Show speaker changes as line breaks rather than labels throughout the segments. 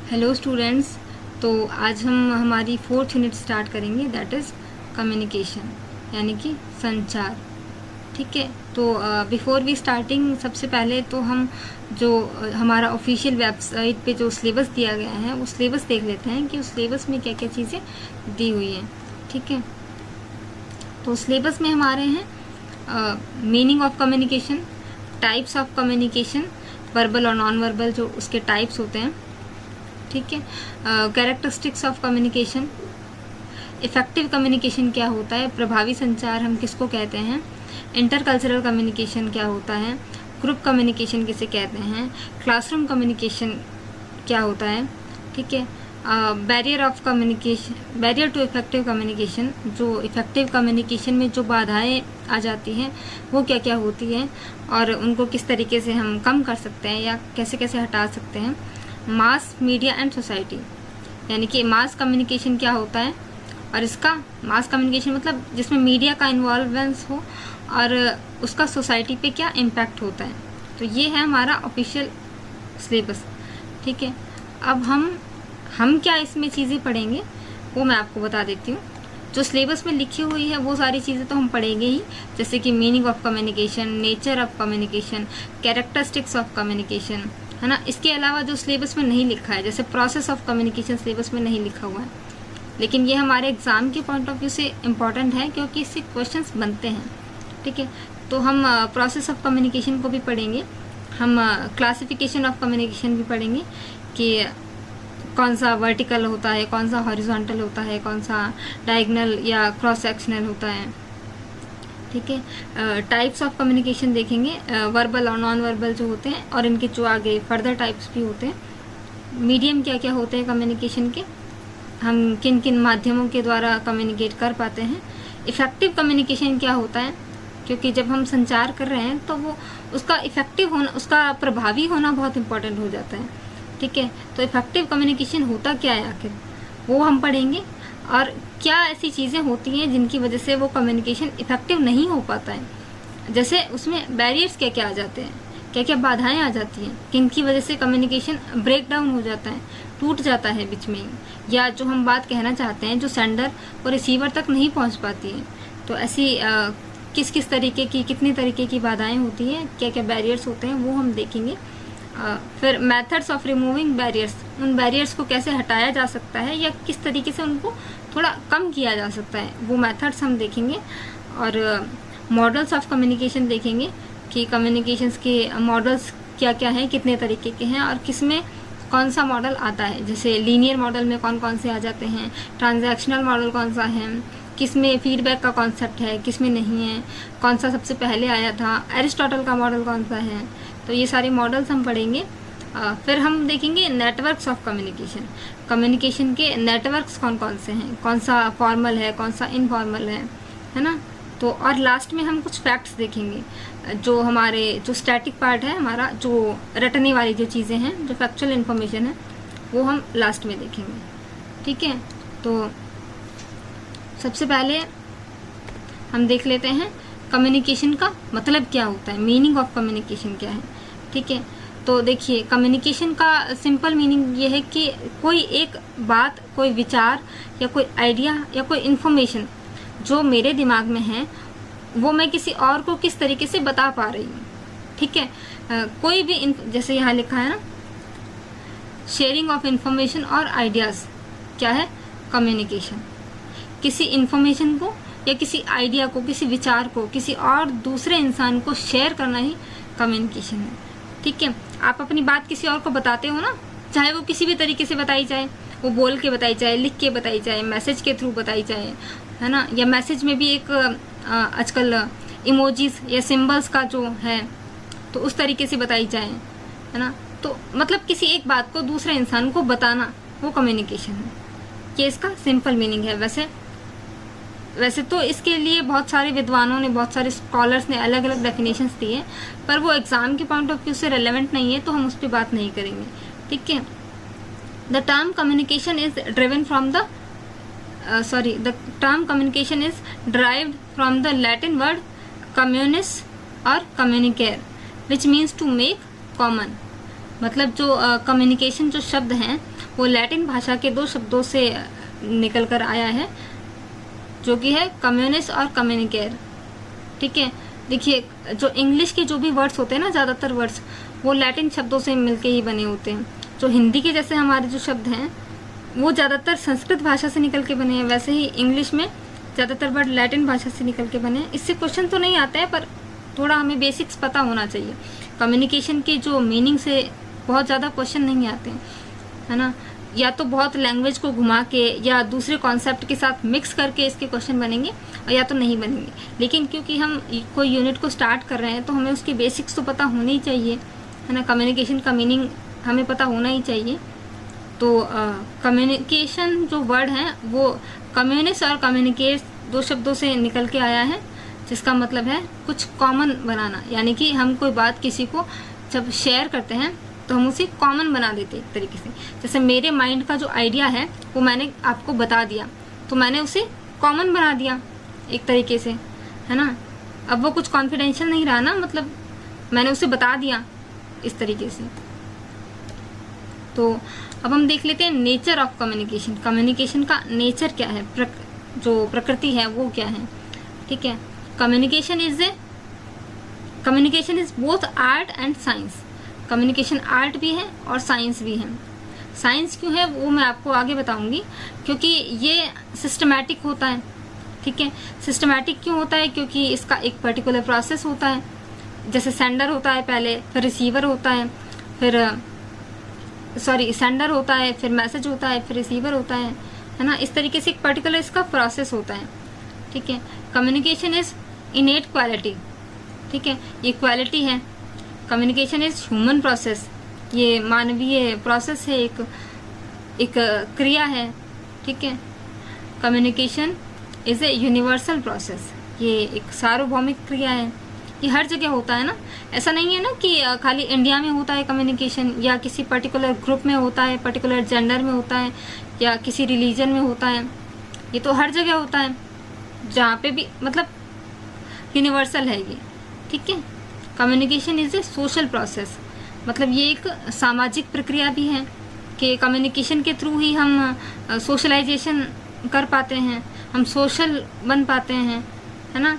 Hello students. तो आज हम हमारी 4th यूनिट स्टार्ट करेंगे, दैट इज़ कम्युनिकेशन, यानी कि संचार। ठीक है। तो बिफोर वी स्टार्टिंग, सबसे पहले तो हम जो हमारा ऑफिशियल वेबसाइट पे जो सिलेबस दिया गया है वो सिलेबस देख लेते हैं कि उस सिलेबस में क्या क्या चीज़ें दी हुई हैं। ठीक है। तो सिलेबस में हमारे हैं meaning of communication, types of communication, verbal और नॉन वर्बल जो उसके टाइप्स होते हैं। ठीक है। Characteristics of communication, effective communication क्या होता है, प्रभावी संचार हम किसको कहते हैं, इंटरकल्चरल कम्युनिकेशन क्या होता है, ग्रुप कम्युनिकेशन किसे कहते हैं, क्लासरूम कम्युनिकेशन क्या होता है। ठीक है। Barrier of communication, barrier to effective communication, जो इफेक्टिव कम्युनिकेशन में जो बाधाएं आ जाती हैं वो क्या क्या होती हैं और उनको किस तरीके से हम कम कर सकते हैं या कैसे कैसे हटा सकते हैं। मास मीडिया एंड सोसाइटी, यानी कि मास कम्युनिकेशन क्या होता है और इसका मास कम्युनिकेशन मतलब जिसमें मीडिया का इन्वॉल्वेंस हो और उसका सोसाइटी पे क्या इम्पैक्ट होता है। तो ये है हमारा ऑफिशियल सिलेबस। ठीक है। अब हम क्या इसमें चीज़ें पढ़ेंगे वो मैं आपको बता देती हूँ। जो सिलेबस में लिखी हुई है वो सारी चीज़ें तो हम पढ़ेंगे ही, जैसे कि meaning of communication, nature of communication, characteristics of communication, है ना। इसके अलावा जो सिलेबस में नहीं लिखा है, जैसे प्रोसेस ऑफ कम्युनिकेशन सिलेबस में नहीं लिखा हुआ है, लेकिन ये हमारे एग्जाम के पॉइंट ऑफ व्यू से इम्पॉर्टेंट है क्योंकि इससे क्वेश्चंस बनते हैं। ठीक है। तो हम प्रोसेस ऑफ कम्युनिकेशन को भी पढ़ेंगे, हम क्लासिफिकेशन ऑफ कम्युनिकेशन भी पढ़ेंगे कि कौन सा वर्टिकल होता है, कौन सा हॉरिजॉन्टल होता है, कौन सा डायगोनल या क्रॉस सेक्शनल होता है। ठीक है। टाइप्स ऑफ कम्युनिकेशन देखेंगे, वर्बल और नॉन वर्बल जो होते हैं और इनके जो आगे फर्दर टाइप्स भी होते हैं। मीडियम क्या क्या होते हैं कम्युनिकेशन के, हम किन किन माध्यमों के द्वारा कम्युनिकेट कर पाते हैं। इफेक्टिव कम्युनिकेशन क्या होता है, क्योंकि जब हम संचार कर रहे हैं तो वो उसका इफेक्टिव होना, उसका प्रभावी होना बहुत इंपॉर्टेंट हो जाता है। ठीक है। तो इफेक्टिव कम्युनिकेशन होता क्या है आखिर, वो हम पढ़ेंगे और क्या ऐसी चीज़ें होती हैं जिनकी वजह से वो कम्युनिकेशन इफेक्टिव नहीं हो पाता है। जैसे उसमें बैरियर्स क्या क्या आ जाते हैं, क्या क्या बाधाएं आ जाती हैं, किनकी वजह से कम्युनिकेशन ब्रेक डाउन हो जाता है, टूट जाता है बीच में ही, या जो हम बात कहना चाहते हैं जो सेंडर और रिसीवर तक नहीं पहुंच पाती है। तो ऐसी किस किस तरीके की, कितने तरीके की बाधाएं होती हैं, क्या क्या बैरियर्स होते हैं वो हम देखेंगे। फिर मेथड्स ऑफ रिमूविंग बैरियर्स, उन बैरियर्स को कैसे हटाया जा सकता है या किस तरीके से उनको थोड़ा कम किया जा सकता है, वो मेथड्स हम देखेंगे। और मॉडल्स ऑफ कम्युनिकेशन देखेंगे कि कम्युनिकेशंस के मॉडल्स क्या क्या हैं, कितने तरीके के हैं और किस में कौन सा मॉडल आता है। जैसे लीनियर मॉडल में कौन कौन से आ जाते हैं, ट्रांजैक्शनल मॉडल कौन सा है, किस में फीडबैक का कॉन्सेप्ट है, किस में नहीं है, कौन सा सबसे पहले आया था, एरिस्टोटल का मॉडल कौन सा है। तो ये सारे मॉडल्स हम पढ़ेंगे। फिर हम देखेंगे नेटवर्क्स ऑफ कम्युनिकेशन, कम्युनिकेशन के नेटवर्क्स कौन कौन से हैं, कौन सा फॉर्मल है, कौन सा इनफॉर्मल है ना। तो और लास्ट में हम कुछ फैक्ट्स देखेंगे, जो हमारे जो स्टैटिक पार्ट है हमारा, जो रटने वाली जो चीज़ें हैं, जो फैक्चुअल इन्फॉर्मेशन है, वो हम लास्ट में देखेंगे। ठीक है। तो सबसे पहले हम देख लेते हैं कम्युनिकेशन का मतलब क्या होता है, मीनिंग ऑफ कम्युनिकेशन क्या है। ठीक है। तो देखिए, कम्युनिकेशन का सिंपल मीनिंग ये है कि कोई एक बात, कोई विचार या कोई आइडिया या कोई इन्फॉर्मेशन जो मेरे दिमाग में है वो मैं किसी और को किस तरीके से बता पा रही हूँ। ठीक है। कोई भी जैसे यहाँ लिखा है ना, शेयरिंग ऑफ इंफॉर्मेशन और आइडियाज़ क्या है, कम्युनिकेशन। किसी इन्फॉर्मेशन को या किसी आइडिया को, किसी विचार को किसी और दूसरे इंसान को शेयर करना ही कम्युनिकेशन है। ठीक है। आप अपनी बात किसी और को बताते हो ना, चाहे वो किसी भी तरीके से बताई जाए, वो बोल के बताई जाए, लिख के बताई जाए, मैसेज के थ्रू बताई जाए, है ना, या मैसेज में भी एक आजकल इमोजीज या सिंबल्स का जो है तो उस तरीके से बताई जाए, है ना। तो मतलब किसी एक बात को दूसरे इंसान को बताना वो कम्युनिकेशन है। ये इसका सिंपल मीनिंग है। वैसे तो इसके लिए बहुत सारे विद्वानों ने, बहुत सारे स्कॉलर्स ने अलग अलग डेफिनेशंस दिए, पर वो एग्जाम के पॉइंट ऑफ व्यू से रेलेवेंट नहीं है तो हम उस पर बात नहीं करेंगे। ठीक है। The term communication is driven from the the term communication is derived from the Latin word communis or communicare which means to make common। मतलब जो कम्युनिकेशन जो शब्द हैं वो लैटिन भाषा के 2 शब्दों से निकल कर आया है, जो कि है कम्युनिस और कम्युनिकेयर। ठीक है, देखिए जो इंग्लिश के जो भी वर्ड्स होते हैं ना, ज़्यादातर वर्ड्स वो लैटिन शब्दों से मिलके ही बने होते हैं। जो हिंदी के जैसे हमारे जो शब्द हैं वो ज़्यादातर संस्कृत भाषा से निकल के बने हैं, वैसे ही इंग्लिश में ज़्यादातर वर्ड लैटिन भाषा से निकल के बने हैं। इससे क्वेश्चन तो नहीं आते हैं, पर थोड़ा हमें बेसिक्स पता होना चाहिए। कम्युनिकेशन के जो मीनिंग से बहुत ज़्यादा क्वेश्चन नहीं आते हैं, है ना। या तो बहुत लैंग्वेज को घुमा के या दूसरे कॉन्सेप्ट के साथ मिक्स करके इसके क्वेश्चन बनेंगे, और या तो नहीं बनेंगे। लेकिन क्योंकि हम कोई यूनिट को स्टार्ट कर रहे हैं तो हमें उसके बेसिक्स तो पता होने ही चाहिए, है ना। कम्युनिकेशन का मीनिंग हमें पता होना ही चाहिए। तो कम्युनिकेशन जो वर्ड है वो कम्युनिस्ट और कम्युनिकेट 2 शब्दों से निकल के आया है, जिसका मतलब है कुछ कॉमन बनाना। यानी कि हम कोई बात किसी को जब शेयर करते हैं तो हम उसे कॉमन बना देते हैं एक तरीके से। जैसे मेरे माइंड का जो आइडिया है वो मैंने आपको बता दिया, तो मैंने उसे कॉमन बना दिया एक तरीके से, है ना। अब वो कुछ कॉन्फिडेंशियल नहीं रहा ना, मतलब मैंने उसे बता दिया इस तरीके से। तो अब हम देख लेते हैं नेचर ऑफ कम्युनिकेशन। कम्युनिकेशन का नेचर क्या है, जो प्रकृति है वो क्या है। ठीक है, communication is both art and science. Communication art भी है और साइंस भी है। साइंस क्यों है वो मैं आपको आगे बताऊंगी, क्योंकि ये सिस्टमैटिक होता है। ठीक है, सिस्टमैटिक क्यों होता है, क्योंकि इसका एक पर्टिकुलर प्रोसेस होता है। जैसे सेंडर होता है पहले, फिर रिसीवर होता है, सेंडर होता है, फिर मैसेज होता है, फिर रिसीवर होता है ना। इस तरीके से एक पर्टिकुलर इसका प्रोसेस होता है। ठीक है, कम्युनिकेशन इज इनेट क्वालिटी। ठीक है, ये क्वालिटी है। कम्युनिकेशन इज ह्यूमन प्रोसेस, ये मानवीय प्रोसेस है, एक क्रिया है। ठीक है, communication is a universal process, ये एक सार्वभौमिक क्रिया है। ये हर जगह होता है ना, ऐसा नहीं है ना कि खाली इंडिया में होता है कम्युनिकेशन, या किसी पर्टिकुलर ग्रुप में होता है, पर्टिकुलर जेंडर में होता है, या किसी रिलीजन में होता है। ये तो हर जगह होता है, जहाँ पे भी, मतलब यूनिवर्सल है ये। ठीक है, communication is a social process, मतलब ये एक सामाजिक प्रक्रिया भी है कि कम्युनिकेशन के थ्रू ही हम सोशलाइजेशन कर पाते हैं, हम सोशल बन पाते हैं, है ना।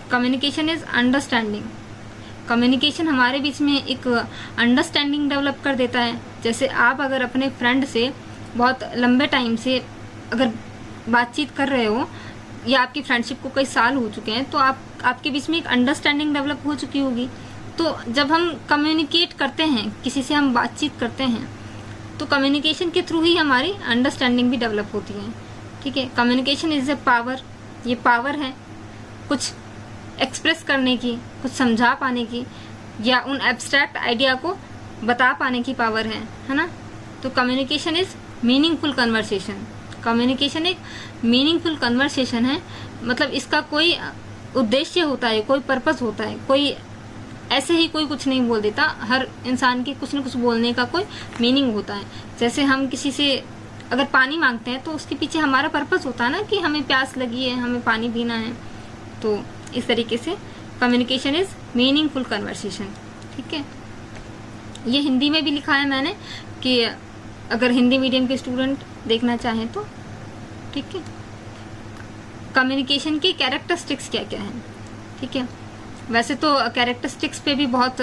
Communication is understanding. कम्युनिकेशन हमारे बीच में एक अंडरस्टैंडिंग डेवलप कर देता है। जैसे आप अगर अपने फ्रेंड से बहुत लंबे टाइम से अगर बातचीत कर रहे हो, या आपकी फ्रेंडशिप को कई साल हो चुके हैं, तो आपके बीच में एक अंडरस्टैंडिंग डेवलप हो चुकी होगी। तो जब हम कम्युनिकेट करते हैं, किसी से हम बातचीत करते हैं, तो कम्युनिकेशन के थ्रू ही हमारी अंडरस्टैंडिंग भी डेवलप होती है। ठीक है, कम्युनिकेशन इज ए पावर, ये पावर है कुछ एक्सप्रेस करने की, कुछ समझा पाने की, या उन एब्स्ट्रैक्ट आइडिया को बता पाने की पावर है ना। तो communication is meaningful conversation. Communication एक मीनिंगफुल कन्वर्सेशन है, मतलब इसका कोई उद्देश्य होता है, कोई पर्पस होता है, कोई ऐसे ही कोई कुछ नहीं बोल देता। हर इंसान के कुछ न कुछ बोलने का कोई मीनिंग होता है। जैसे हम किसी से अगर पानी मांगते हैं तो उसके पीछे हमारा पर्पस होता है ना, कि हमें प्यास लगी है, हमें पानी पीना है। तो इस तरीके से कम्युनिकेशन इज मीनिंगफुल कन्वर्सेशन। ठीक है, ये हिंदी में भी लिखा है मैंने, कि अगर हिंदी मीडियम के स्टूडेंट देखना चाहें तो। ठीक है, कम्युनिकेशन की कैरेक्टरिस्टिक्स क्या क्या हैं। ठीक है, वैसे तो कैरेक्टरिस्टिक्स पे भी बहुत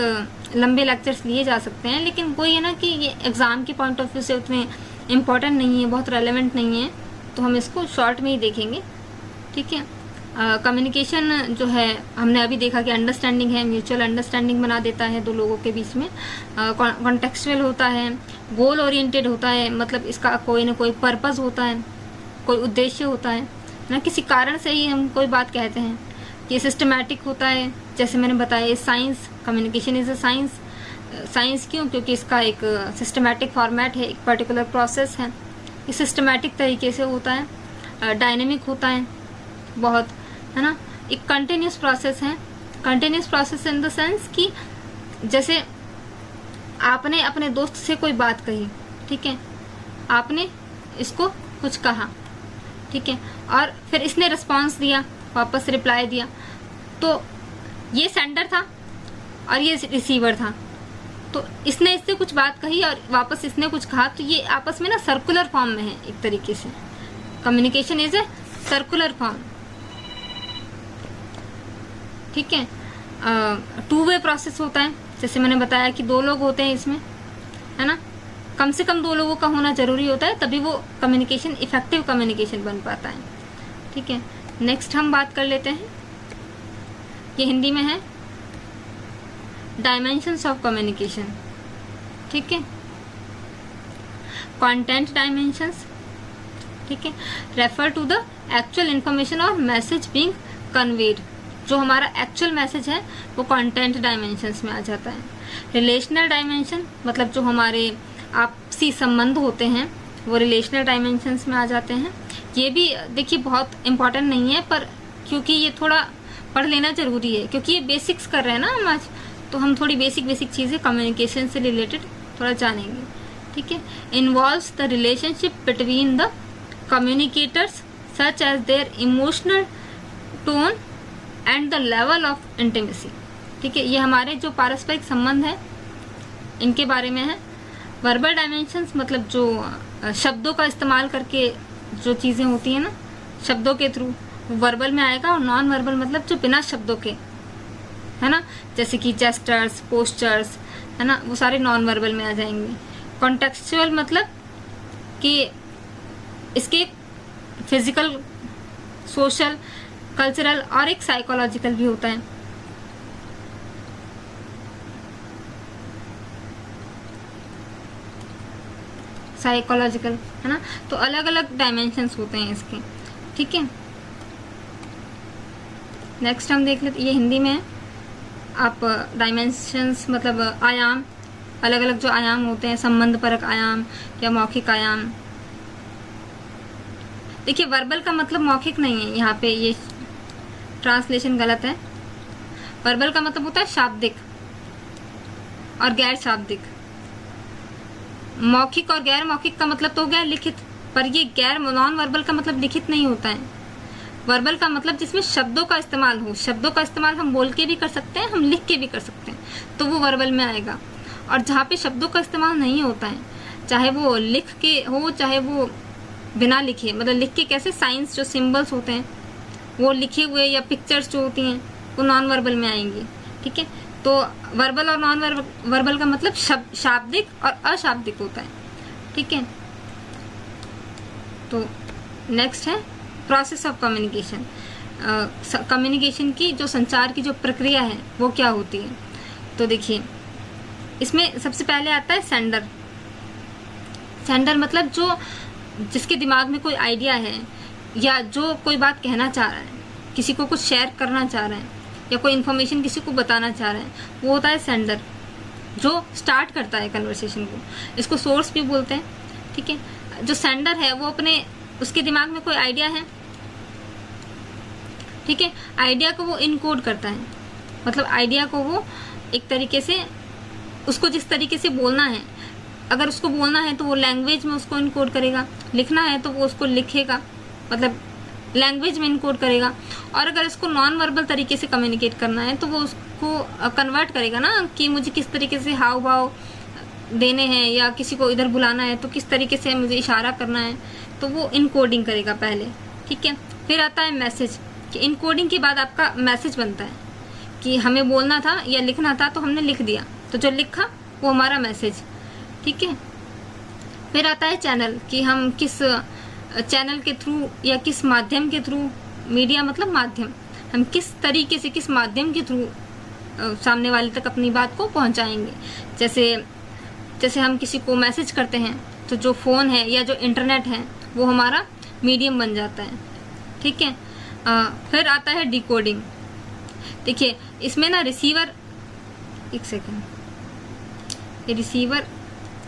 लंबे लेक्चर्स लिए जा सकते हैं, लेकिन वही है ना कि ये एग्ज़ाम के पॉइंट ऑफ व्यू से उतने इम्पॉर्टेंट नहीं है, बहुत रेलेवेंट नहीं है, तो हम इसको शॉर्ट में ही देखेंगे। ठीक है, कम्युनिकेशन जो है हमने अभी देखा कि अंडरस्टैंडिंग है, म्यूचुअल अंडरस्टैंडिंग बना देता है दो लोगों के बीच में। कॉन्टेक्सचुअल होता है, गोल ओरिएंटेड होता है, मतलब इसका कोई ना कोई पर्पस होता है, कोई उद्देश्य होता है ना, किसी कारण से ही हम कोई बात कहते हैं। ये सिस्टमैटिक होता है, जैसे मैंने बताया science, communication is a science. Science क्यों, क्योंकि इसका एक सिस्टमैटिक फॉर्मेट है, एक पर्टिकुलर प्रोसेस है, ये सिस्टमैटिक तरीके से होता है, डायनेमिक होता है बहुत, है ना। एक कंटिन्यूस प्रोसेस है। Continuous process in the sense कि जैसे आपने अपने दोस्त से कोई बात कही, ठीक है, आपने इसको कुछ कहा, ठीक है, और फिर इसने रिस्पॉन्स दिया, वापस रिप्लाई दिया, तो ये सेंडर था और ये रिसीवर था। तो इसने इससे कुछ बात कही और वापस इसने कुछ कहा, तो ये आपस में ना सर्कुलर फॉर्म में है एक तरीके से। Communication is a circular form, ठीक है। टू वे प्रोसेस होता है, जैसे मैंने बताया कि दो लोग होते हैं इसमें, है ना, कम से कम दो लोगों का होना जरूरी होता है, तभी वो कम्युनिकेशन इफेक्टिव कम्युनिकेशन बन पाता है, ठीक है। नेक्स्ट हम बात कर लेते हैं, ये हिंदी में है, डायमेंशंस ऑफ कम्युनिकेशन, ठीक है। कंटेंट डायमेंशंस, ठीक है, refer to the actual information और मैसेज बीइंग कन्वेड। जो हमारा एक्चुअल मैसेज है वो कंटेंट डायमेंशंस में आ जाता है। रिलेशनल डायमेंशन मतलब जो हमारे आपसी संबंध होते हैं वो रिलेशनल डायमेंशंस में आ जाते हैं। ये भी देखिए बहुत इंपॉर्टेंट नहीं है, पर क्योंकि ये थोड़ा पढ़ लेना जरूरी है, क्योंकि ये बेसिक्स कर रहे हैं ना हम आज, तो हम थोड़ी बेसिक चीज़ें कम्युनिकेशन से रिलेटेड थोड़ा जानेंगे, ठीक है। Involves the relationship between the communicators such as their emotional tone and the level of intimacy, ठीक है। ये हमारे जो पारस्परिक संबंध है इनके बारे में है। वर्बल डायमेंशंस मतलब जो शब्दों का इस्तेमाल करके जो चीज़ें होती हैं ना, शब्दों के थ्रू, वर्बल में आएगा। और नॉन वर्बल मतलब जो बिना शब्दों के, है ना, जैसे कि जेस्टर्स, पोस्चर्स, है ना, वो सारे नॉन वर्बल में आ जाएंगे। कॉन्टेक्चुअल मतलब कि इसके फिजिकल, सोशल, कल्चरल और एक साइकोलॉजिकल भी होता है। साइकोलॉजिकल, है ना, तो अलग अलग डायमेंशंस होते हैं इसके, ठीक है। नेक्स्ट हम देख लेते, ये हिंदी में है। आप डायमेंशंस मतलब आयाम, अलग अलग जो आयाम होते हैं, संबंध परक आयाम या मौखिक आयाम। देखिए वर्बल का मतलब मौखिक नहीं है, यहाँ पे ये ट्रांसलेशन गलत है। वर्बल का मतलब होता है शाब्दिक और गैर शाब्दिक। मौखिक और गैर मौखिक का मतलब तो हो गया लिखित, पर ये गैर नॉन वर्बल का मतलब लिखित नहीं होता है। वर्बल का मतलब जिसमें शब्दों का इस्तेमाल हो। शब्दों का इस्तेमाल हम बोल के भी कर सकते हैं, हम लिख के भी कर सकते हैं, तो वो वर्बल में आएगा। और जहाँ पे शब्दों का इस्तेमाल नहीं होता है, चाहे वो लिख के हो चाहे वो बिना लिखे, मतलब लिख के कैसे, साइंस जो सिंबल्स होते हैं वो लिखे हुए, या पिक्चर्स जो होती हैं वो नॉन वर्बल में आएंगी, ठीक है। तो वर्बल और नॉन वर्बल का मतलब शाब्दिक और अशाब्दिक होता है, ठीक है। तो नेक्स्ट है प्रोसेस ऑफ कम्युनिकेशन। कम्युनिकेशन की जो संचार की जो प्रक्रिया है वो क्या होती है। तो देखिए इसमें सबसे पहले आता है सेंडर। सेंडर मतलब जो जिसके दिमाग में कोई आइडिया है या जो कोई बात कहना चाह रहा है, किसी को कुछ शेयर करना चाह रहा है या कोई इन्फॉर्मेशन किसी को बताना चाह रहा है, वो होता है सेंडर, जो स्टार्ट करता है कन्वर्सेशन को। इसको सोर्स भी बोलते हैं, ठीक है। जो सेंडर है वो अपने, उसके दिमाग में कोई आइडिया है, ठीक है, आइडिया को वो इनकोड करता है, मतलब आइडिया को वो एक तरीके से, उसको जिस तरीके से बोलना है, अगर उसको बोलना है तो वो लैंग्वेज में उसको इनकोड करेगा, लिखना है तो वो उसको लिखेगा, मतलब लैंग्वेज में इनकोड करेगा। और अगर इसको नॉन वर्बल तरीके से कम्युनिकेट करना है तो वो उसको कन्वर्ट करेगा ना, कि मुझे किस तरीके से हाव भाव देने हैं या किसी को इधर बुलाना है तो किस तरीके से मुझे इशारा करना है, तो वो इनकोडिंग करेगा पहले, ठीक है। फिर आता है मैसेज, कि इनकोडिंग के बाद आपका मैसेज बनता है कि हमें बोलना था या लिखना था तो हमने लिख दिया, तो जो लिखा वो हमारा मैसेज, ठीक है। फिर आता है चैनल, कि हम किस चैनल के थ्रू या किस माध्यम के थ्रू, मीडिया मतलब माध्यम, हम किस तरीके से, किस माध्यम के थ्रू सामने वाले तक अपनी बात को पहुंचाएंगे। जैसे हम किसी को मैसेज करते हैं तो जो फ़ोन है या जो इंटरनेट है वो हमारा मीडियम बन जाता है, ठीक है। फिर आता है डिकोडिंग। देखिए इसमें ना रिसीवर, एक सेकेंड, ये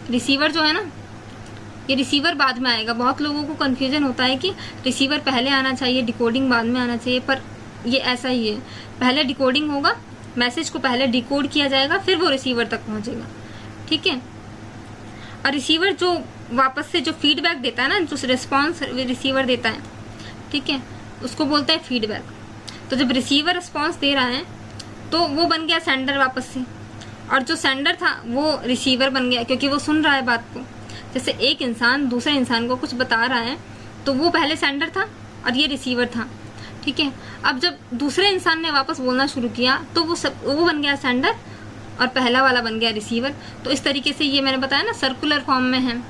रिसीवर जो है ना, ये रिसीवर बाद में आएगा। बहुत लोगों को कंफ्यूजन होता है कि रिसीवर पहले आना चाहिए, डिकोडिंग बाद में आना चाहिए, पर ये ऐसा ही है, पहले डिकोडिंग होगा, मैसेज को पहले डिकोड किया जाएगा, फिर वो रिसीवर तक पहुंचेगा, ठीक है। और रिसीवर जो वापस से जो फीडबैक देता है ना, जो रिस्पॉन्स रिसीवर देता है, ठीक है, उसको बोलता है फीडबैक। तो जब रिसीवर रिस्पॉन्स दे रहा है तो वो बन गया सेंडर वापस से, और जो सेंडर था वो रिसीवर बन गया, क्योंकि वो सुन रहा है बात को। जैसे एक इंसान दूसरे इंसान को कुछ बता रहा है तो वो पहले सेंडर था और ये रिसीवर था, ठीक है। अब जब दूसरे इंसान ने वापस बोलना शुरू किया तो वो बन गया सेंडर और पहला वाला बन गया रिसीवर। तो इस तरीके से ये मैंने बताया ना सर्कुलर फॉर्म में है,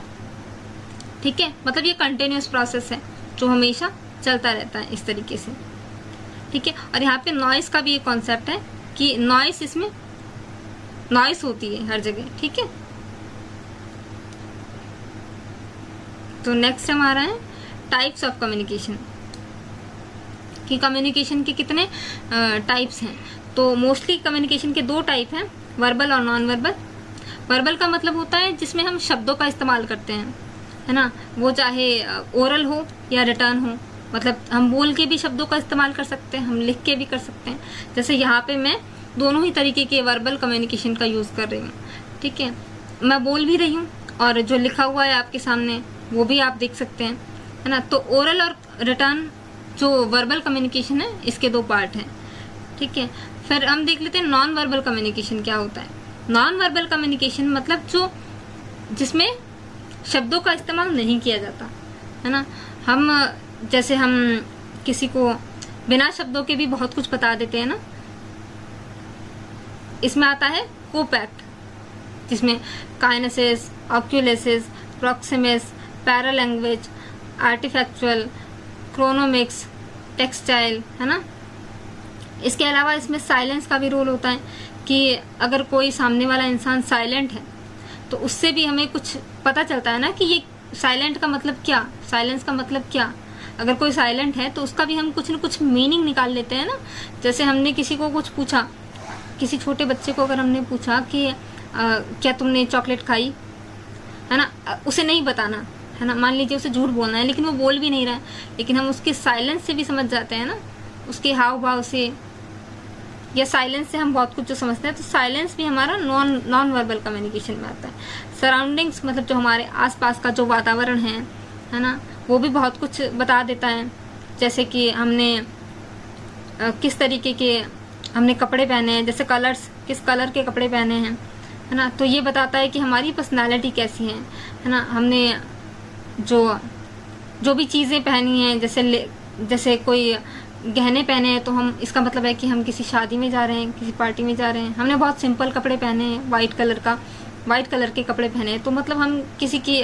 ठीक है। मतलब ये कंटिन्यूअस प्रोसेस है जो हमेशा चलता रहता है इस तरीके से, ठीक है। और यहाँ पे नॉइस का भी एक कॉन्सेप्ट है कि नॉइस, इसमें नॉइस होती है हर जगह, ठीक है। तो नेक्स्ट हमारा है टाइप्स ऑफ कम्युनिकेशन, कि कम्युनिकेशन के कितने टाइप्स हैं। तो मोस्टली कम्युनिकेशन के 2 टाइप हैं, वर्बल और नॉन वर्बल। वर्बल का मतलब होता है जिसमें हम शब्दों का इस्तेमाल करते हैं, है ना, वो चाहे ओरल हो या रिटर्न हो। मतलब हम बोल के भी शब्दों का इस्तेमाल कर सकते हैं, हम लिख के भी कर सकते हैं। जैसे यहाँ पे मैं दोनों ही तरीके के वर्बल कम्युनिकेशन का यूज़ कर रही हूँ, ठीक है। मैं बोल भी रही हूँ और जो लिखा हुआ है आपके सामने वो भी आप देख सकते हैं, है ना। तो ओरल और रिटर्न जो वर्बल कम्युनिकेशन है इसके 2 पार्ट हैं, ठीक है। फिर हम देख लेते हैं नॉन वर्बल कम्युनिकेशन क्या होता है। नॉन वर्बल कम्युनिकेशन मतलब जिसमें शब्दों का इस्तेमाल नहीं किया जाता, है ना। जैसे हम किसी को बिना शब्दों के भी बहुत कुछ बता देते हैं ना। इसमें आता है कोपैक्ट, जिसमें काइनेसिस, ऑक्यूलेसिस, प्रॉक्सिमिस, पैरालैंग्वेज, आर्टिफैक्चुअल, क्रोनोमिक्स, टेक्सटाइल, है ना। इसके अलावा इसमें साइलेंस का भी रोल होता है कि अगर कोई सामने वाला इंसान साइलेंट है तो उससे भी हमें कुछ पता चलता है ना कि ये साइलेंट का मतलब क्या, साइलेंस का मतलब क्या। अगर कोई साइलेंट है तो उसका भी हम कुछ न कुछ मीनिंग निकाल लेते हैं ना। जैसे हमने किसी को कुछ पूछा, किसी छोटे बच्चे को अगर हमने पूछा कि क्या तुमने चॉकलेट खाई, है ना, उसे नहीं बताना, है ना। मान लीजिए उसे झूठ बोलना है लेकिन वो बोल भी नहीं रहा है, लेकिन हम उसके साइलेंस से भी समझ जाते हैं ना, उसके हाव भाव से या साइलेंस से हम बहुत कुछ जो समझते हैं। तो साइलेंस भी हमारा नॉन वर्बल कम्युनिकेशन में आता है। सराउंडिंग्स मतलब जो हमारे आसपास का जो वातावरण है ना, वो भी बहुत कुछ बता देता है। जैसे कि हमने किस तरीके के हमने कपड़े पहने हैं, जैसे कलर्स, किस कलर के कपड़े पहने हैं, है ना। तो ये बताता है कि हमारी पर्सनालिटी कैसी है ना। हमने जो भी चीज़ें पहनी हैं, जैसे कोई गहने पहने हैं तो हम, इसका मतलब है कि हम किसी शादी में जा रहे हैं, किसी पार्टी में जा रहे हैं। हमने बहुत सिंपल कपड़े पहने हैं, वाइट कलर के कपड़े पहने हैं, तो मतलब हम किसी की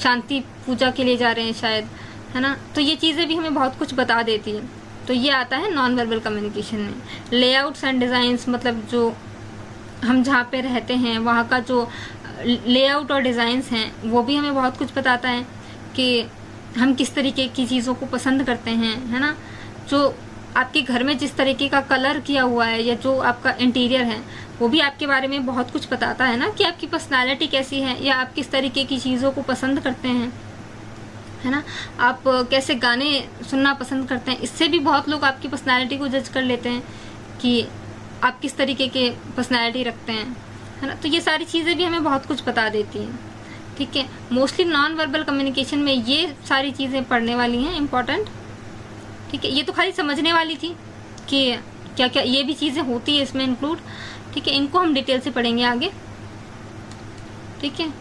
शांति पूजा के लिए जा रहे हैं शायद, है ना। तो ये चीज़ें भी हमें बहुत कुछ बता देती है। तो ये आता है नॉन वर्बल कम्युनिकेशन में। लेआउट्स एंड डिज़ाइंस मतलब जो हम जहाँ पे रहते हैं वहाँ का जो लेआउट और डिज़ाइंस हैं वो भी हमें बहुत कुछ बताता है कि हम किस तरीके की चीज़ों को पसंद करते हैं, है ना। जो आपके घर में जिस तरीके का कलर किया हुआ है या जो आपका इंटीरियर है वो भी आपके बारे में बहुत कुछ बताता है ना, कि आपकी पर्सनालिटी कैसी है या आप किस तरीके की चीज़ों को पसंद करते हैं, है ना। आप कैसे गाने सुनना पसंद करते हैं, इससे भी बहुत लोग आपकी पर्सनालिटी को जज कर लेते हैं कि आप किस तरीके के पर्सनालिटी रखते हैं, है ना। तो ये सारी चीज़ें भी हमें बहुत कुछ बता देती हैं, ठीक है। मोस्टली नॉन वर्बल कम्युनिकेशन में ये सारी चीज़ें पढ़ने वाली हैं, इम्पॉर्टेंट, ठीक है। ये तो खाली समझने वाली थी कि क्या क्या ये भी चीज़ें होती है इसमें इंक्लूड, ठीक है। इनको हम डिटेल से पढ़ेंगे आगे, ठीक है।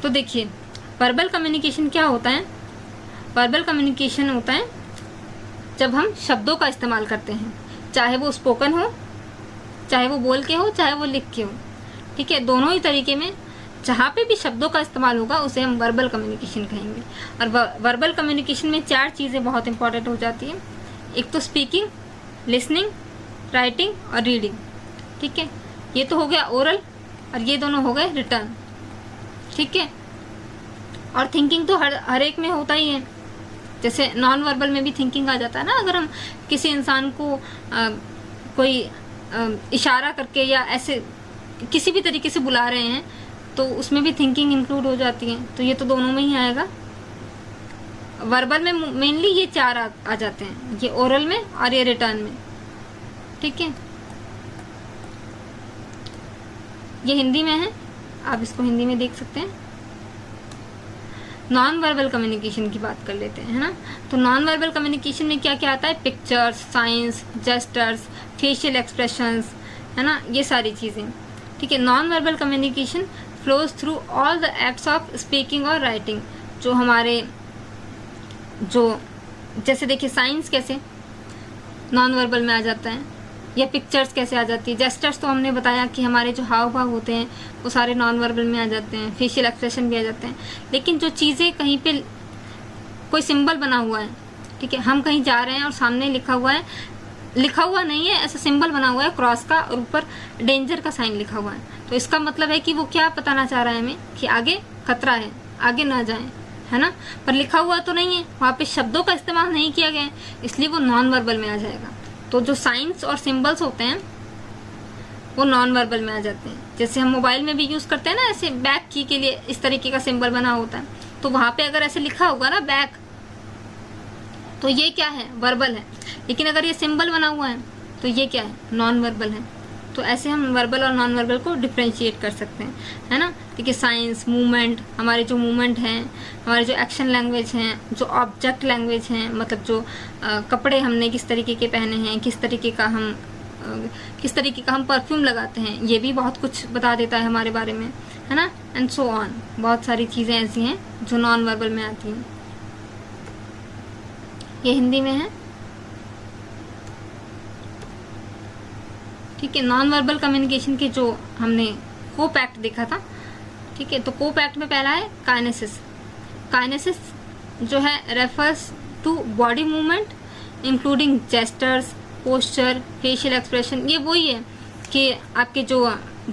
तो देखिए वर्बल कम्युनिकेशन क्या होता है। वर्बल कम्युनिकेशन होता है जब हम शब्दों का इस्तेमाल करते हैं, चाहे वो स्पोकन हो, चाहे वो बोल के हो, चाहे वो लिख के हो, ठीक है। दोनों ही तरीके में जहाँ पे भी शब्दों का इस्तेमाल होगा उसे हम वर्बल कम्युनिकेशन कहेंगे। और वर्बल कम्युनिकेशन में 4 चीज़ें बहुत इंपॉर्टेंट हो जाती हैं। एक तो स्पीकिंग, लिसनिंग, राइटिंग और रीडिंग, ठीक है। ये तो हो गया ओरल और ये दोनों हो गए रिटर्न, ठीक है। और थिंकिंग तो हर एक में होता ही है। जैसे नॉन वर्बल में भी थिंकिंग आ जाता है ना। अगर हम किसी इंसान को कोई इशारा करके या ऐसे किसी भी तरीके से बुला रहे हैं तो उसमें भी थिंकिंग इंक्लूड हो जाती है। तो ये तो दोनों में ही आएगा। वर्बल में मेनली ये 4 आ जाते हैं, ये ओरल में और ये रिटर्न में, ठीक है। ये हिंदी में है, आप इसको हिंदी में देख सकते हैं। नॉन वर्बल कम्युनिकेशन की बात कर लेते हैं, है ना। तो नॉन वर्बल कम्युनिकेशन में क्या क्या आता है, pictures, science, gestures, facial expressions, है ना, ये सारी चीज़ें, ठीक है। Non verbal communication flows through all the acts of speaking और राइटिंग। जो हमारे जो जैसे देखिए साइंस कैसे नॉन वर्बल में आ जाता है, या पिक्चर्स कैसे आ जाती है। जेस्चर्स तो हमने बताया कि हमारे जो हाव भाव होते हैं वो सारे नॉन वर्बल में आ जाते हैं, फेशियल एक्सप्रेशन भी आ जाते हैं। लेकिन जो चीज़ें कहीं पे कोई सिंबल बना हुआ है, ठीक है, हम कहीं जा रहे हैं और सामने लिखा हुआ है, लिखा हुआ नहीं है, ऐसा सिंबल बना हुआ है क्रॉस का और ऊपर डेंजर का साइन लिखा हुआ है, तो इसका मतलब है कि वो क्या बताना चाह रहा है हमें कि आगे खतरा है, आगे ना जाएं, है ना। पर लिखा हुआ तो नहीं है, वहाँ पे शब्दों का इस्तेमाल नहीं किया गया है, इसलिए वो नॉन वर्बल में आ जाएगा। तो जो साइंस और सिंबल्स होते हैं वो नॉन वर्बल में आ जाते हैं। जैसे हम मोबाइल में भी यूज करते हैं ना, ऐसे बैक की के लिए इस तरीके का सिंबल बना होता है, तो वहां पे अगर ऐसे लिखा होगा ना बैक, तो ये क्या है, वर्बल है। लेकिन अगर ये सिंबल बना हुआ है तो ये क्या है, नॉन वर्बल है। तो ऐसे हम वर्बल और नॉन वर्बल को डिफ्रेंशिएट कर सकते हैं, है ना। देखिए साइंस, मूवमेंट, हमारे जो मूवमेंट हैं, हमारे जो एक्शन लैंग्वेज हैं, जो ऑब्जेक्ट लैंग्वेज हैं, मतलब जो कपड़े हमने किस तरीके के पहने हैं, किस तरीके का हम परफ्यूम लगाते हैं, ये भी बहुत कुछ बता देता है हमारे बारे में, है ना। एंड सो ऑन, बहुत सारी चीज़ें ऐसी हैं जो नॉन वर्बल में आती हैं। ये हिंदी में है, ठीक है। नॉन वर्बल कम्युनिकेशन के जो हमने कोप एक्ट देखा था, ठीक है, तो कोप एक्ट में पहला है काइनेसिस। काइनेसिस जो है refers to body movement including gestures, posture, facial expression. ये वही है कि आपके जो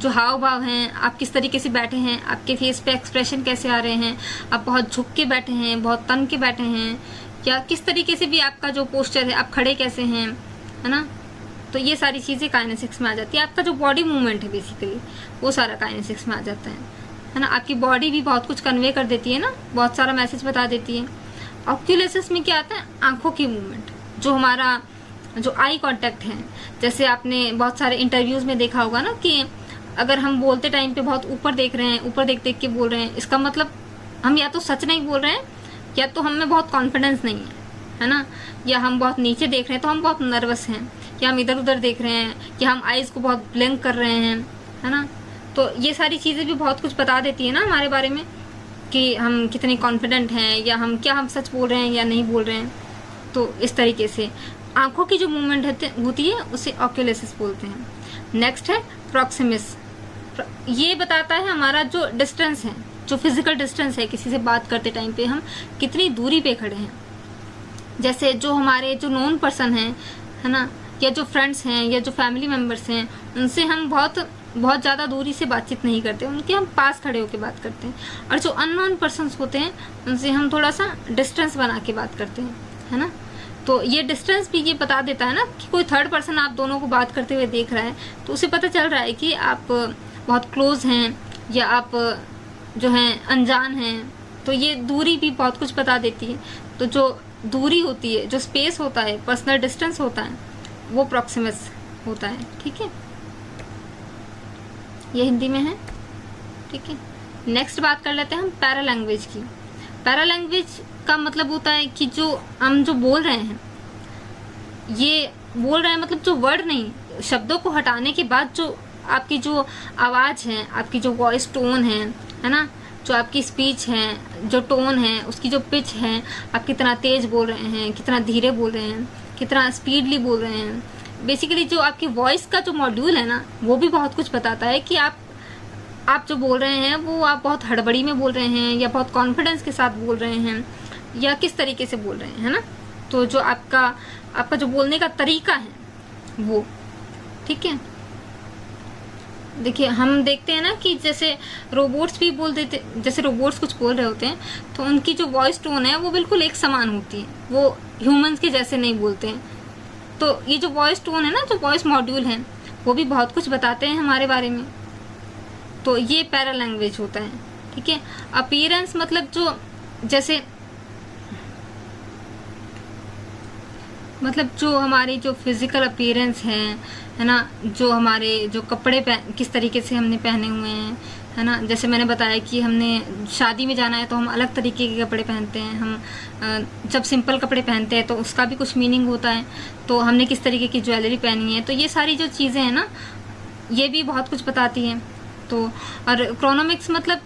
हाव भाव हैं, आप किस तरीके से बैठे हैं, आपके फेस पे एक्सप्रेशन कैसे आ रहे हैं, आप बहुत झुक के बैठे हैं, बहुत तन के बैठे हैं, या किस तरीके से भी आपका जो पोस्चर है, आप खड़े कैसे हैं, है ना। तो ये सारी चीज़ें काइनेसिक्स में आ जाती है। आपका जो बॉडी मूवमेंट है बेसिकली वो सारा काइनेसिक्स में आ जाता है ना। आपकी बॉडी भी बहुत कुछ कन्वे कर देती है ना, बहुत सारा मैसेज बता देती है। ऑक्यूलेसिस में क्या आता है, आंखों की मूवमेंट, जो हमारा जो आई कांटेक्ट है। जैसे आपने बहुत सारे इंटरव्यूज में देखा होगा ना कि अगर हम बोलते टाइम पे बहुत ऊपर देख रहे हैं, ऊपर देख देख के बोल रहे हैं, इसका मतलब हम या तो सच नहीं बोल रहे हैं, या तो हम में बहुत कॉन्फिडेंस नहीं है ना, या हम बहुत नीचे देख रहे हैं तो हम बहुत नर्वस हैं, या हम इधर उधर देख रहे हैं, या हम आईज को बहुत ब्लैंक कर रहे हैं, है ना। तो ये सारी चीज़ें भी बहुत कुछ बता देती है ना हमारे बारे में कि हम कितने कॉन्फिडेंट हैं, या हम सच बोल रहे हैं या नहीं बोल रहे हैं। तो इस तरीके से आंखों की जो मूवमेंट होती है उसे ऑक्यूलेसिस बोलते हैं। नेक्स्ट है प्रॉक्सिमिस। ये बताता है हमारा जो डिस्टेंस है, जो फिजिकल डिस्टेंस है, किसी से बात करते टाइम पे हम कितनी दूरी पे खड़े हैं। जैसे जो हमारे जो नोन पर्सन हैं, है ना, या जो फ्रेंड्स हैं, या जो फैमिली मेम्बर्स हैं, उनसे हम बहुत ज़्यादा दूरी से बातचीत नहीं करते, उनके हम पास खड़े होकर बात करते हैं। और जो अननोन पर्सन्स होते हैं उनसे हम थोड़ा सा डिस्टेंस बना के बात करते हैं, है ना। तो ये डिस्टेंस भी ये बता देता है ना कि कोई थर्ड पर्सन आप दोनों को बात करते हुए देख रहा है, तो उसे पता चल रहा है कि आप बहुत क्लोज हैं या आप जो हैं अनजान हैं। तो ये दूरी भी बहुत कुछ बता देती है। तो जो दूरी होती है, जो स्पेस होता है, पर्सनल डिस्टेंस होता है, वो प्रॉक्सिमिस होता है, ठीक है। ये हिंदी में है, ठीक है। नेक्स्ट बात कर लेते हैं हम पैरा लैंग्वेज की। पैरा लैंग्वेज का मतलब होता है कि जो हम जो बोल रहे हैं, ये बोल रहे हैं मतलब जो वर्ड नहीं, शब्दों को हटाने के बाद जो आपकी जो आवाज़ है, आपकी जो वॉइस टोन है ना, जो आपकी स्पीच है, जो टोन है, उसकी जो पिच है, आप कितना तेज बोल रहे हैं, कितना धीरे बोल रहे हैं, कितना स्पीडली बोल रहे हैं। बेसिकली जो आपकी वॉइस का जो मॉड्यूल है ना, वो भी बहुत कुछ बताता है कि आप जो बोल रहे हैं वो आप बहुत हड़बड़ी में बोल रहे हैं, या बहुत कॉन्फिडेंस के साथ बोल रहे हैं, या किस तरीके से बोल रहे हैं, है ना। तो जो आपका जो बोलने का तरीका है वो, ठीक है। देखिए हम देखते हैं ना कि जैसे रोबोट्स भी बोल देते, जैसे रोबोट्स कुछ बोल रहे होते हैं तो उनकी जो वॉइस टोन है वो बिल्कुल एक समान होती है, वो ह्यूमंस के जैसे नहीं बोलते हैं। तो ये जो वॉइस टोन है ना, जो वॉइस मॉड्यूल है, वो भी बहुत कुछ बताते हैं हमारे बारे में। तो ये पैरा लैंग्वेज होता है, ठीक है। अपीयरेंस मतलब जो जैसे मतलब जो हमारी जो फिजिकल अपीयरेंस है ना, जो हमारे जो कपड़े किस तरीके से हमने पहने हुए हैं, है ना। जैसे मैंने बताया कि हमने शादी में जाना है तो हम अलग तरीके के कपड़े पहनते हैं, हम जब सिंपल कपड़े पहनते हैं तो उसका भी कुछ मीनिंग होता है। तो हमने किस तरीके की ज्वेलरी पहनी है, तो ये सारी जो चीज़ें हैं ना, ये भी बहुत कुछ बताती है। तो और क्रोनोमिक्स मतलब,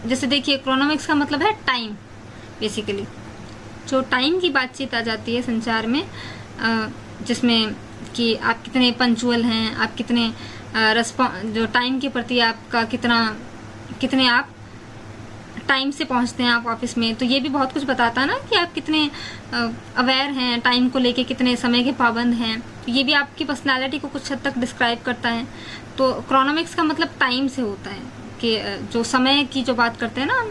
जैसे देखिए क्रोनोमिक्स का मतलब है टाइम। बेसिकली जो टाइम की बातचीत आ जाती है संचार में, जिसमें कि आप कितने पंचुअल हैं, आप कितने जो टाइम के प्रति आपका कितने आप टाइम से पहुंचते हैं आप ऑफिस में। तो ये भी बहुत कुछ बताता है ना कि आप कितने अवेयर हैं टाइम को लेके, कितने समय के पाबंद हैं। तो ये भी आपकी पर्सनालिटी को कुछ हद तक डिस्क्राइब करता है। तो क्रोनोमिक्स का मतलब टाइम से होता है, कि जो समय की जो बात करते हैं ना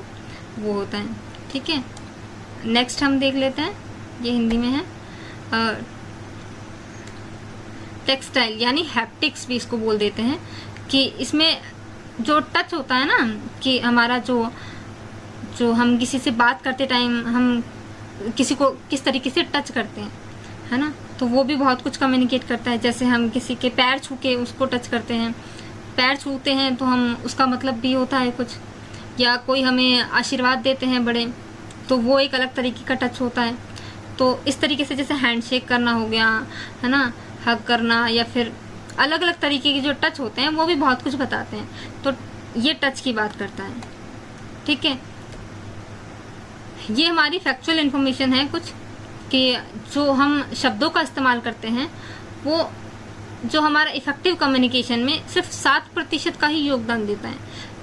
वो होता है। ठीक है, नेक्स्ट हम देख लेते हैं, ये हिंदी में है। टेक्सटाइल यानी हैप्टिक्स भी इसको बोल देते हैं, कि इसमें जो टच होता है ना, कि हमारा जो हम किसी से बात करते टाइम हम किसी को किस तरीके से टच करते हैं, है ना, तो वो भी बहुत कुछ कम्युनिकेट करता है। जैसे हम किसी के पैर छू के उसको टच करते हैं, पैर छूते हैं तो हम उसका मतलब भी होता है कुछ, या कोई हमें आशीर्वाद देते हैं बड़े, तो वो एक अलग तरीके का टच होता है। तो इस तरीके से जैसे हैंडशेक करना हो गया, है ना, हग करना, या फिर अलग अलग तरीके के जो टच होते हैं वो भी बहुत कुछ बताते हैं। तो ये टच की बात करता है। ठीक है, ये हमारी फैक्चुअल इन्फॉर्मेशन है कुछ, कि जो हम शब्दों का इस्तेमाल करते हैं वो जो हमारा इफेक्टिव कम्युनिकेशन में सिर्फ 7% का ही योगदान देता है।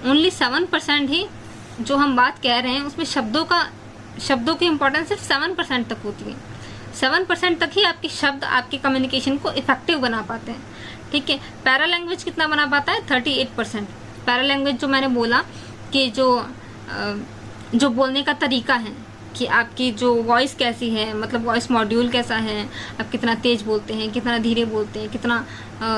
ओनली 7% ही जो हम बात कह रहे हैं उसमें शब्दों की इम्पोर्टेंस सिर्फ 7% तक होती है। 7% तक ही आपके शब्द आपके कम्युनिकेशन को इफेक्टिव बना पाते हैं। ठीक है, पैरा लैंग्वेज कितना बना पाता है? 38%। पैरा लैंग्वेज जो मैंने बोला कि जो बोलने का तरीका है, कि आपकी जो वॉइस कैसी है, मतलब वॉइस मॉड्यूल कैसा है, आप कितना तेज बोलते हैं, कितना धीरे बोलते हैं, कितना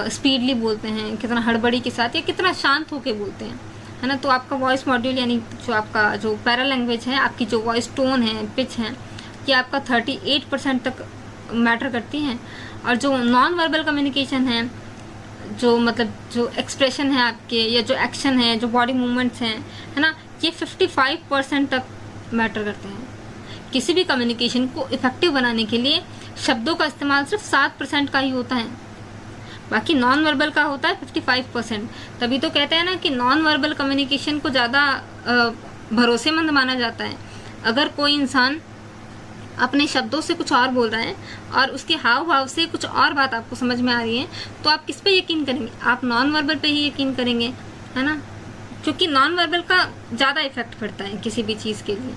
स्पीडली बोलते हैं, कितना हड़बड़ी के साथ, या कितना शांत होके बोलते हैं, है ना। तो आपका वॉइस मॉड्यूल यानी जो आपका जो पैरा लैंग्वेज है, आपकी जो वॉइस टोन है, पिच है, ये आपका 38% तक मैटर करती हैं। और जो नॉन वर्बल कम्युनिकेशन है, जो मतलब जो एक्सप्रेशन है आपके, या जो एक्शन है, जो बॉडी मूवमेंट्स हैं, है ना, ये 55% तक मैटर करते हैं। किसी भी कम्युनिकेशन को इफेक्टिव बनाने के लिए शब्दों का इस्तेमाल सिर्फ 7% का ही होता है, बाकी नॉन वर्बल का होता है 55%। तभी तो कहते हैं ना कि नॉन वर्बल कम्युनिकेशन को ज़्यादा भरोसेमंद माना जाता है। अगर कोई इंसान अपने शब्दों से कुछ और बोल रहा है और उसके हाव भाव से कुछ और बात आपको समझ में आ रही है, तो आप किस पे यकीन करेंगे? आप नॉन वर्बल पे ही यकीन करेंगे, है ना, क्योंकि नॉन वर्बल का ज़्यादा इफेक्ट पड़ता है किसी भी चीज़ के लिए।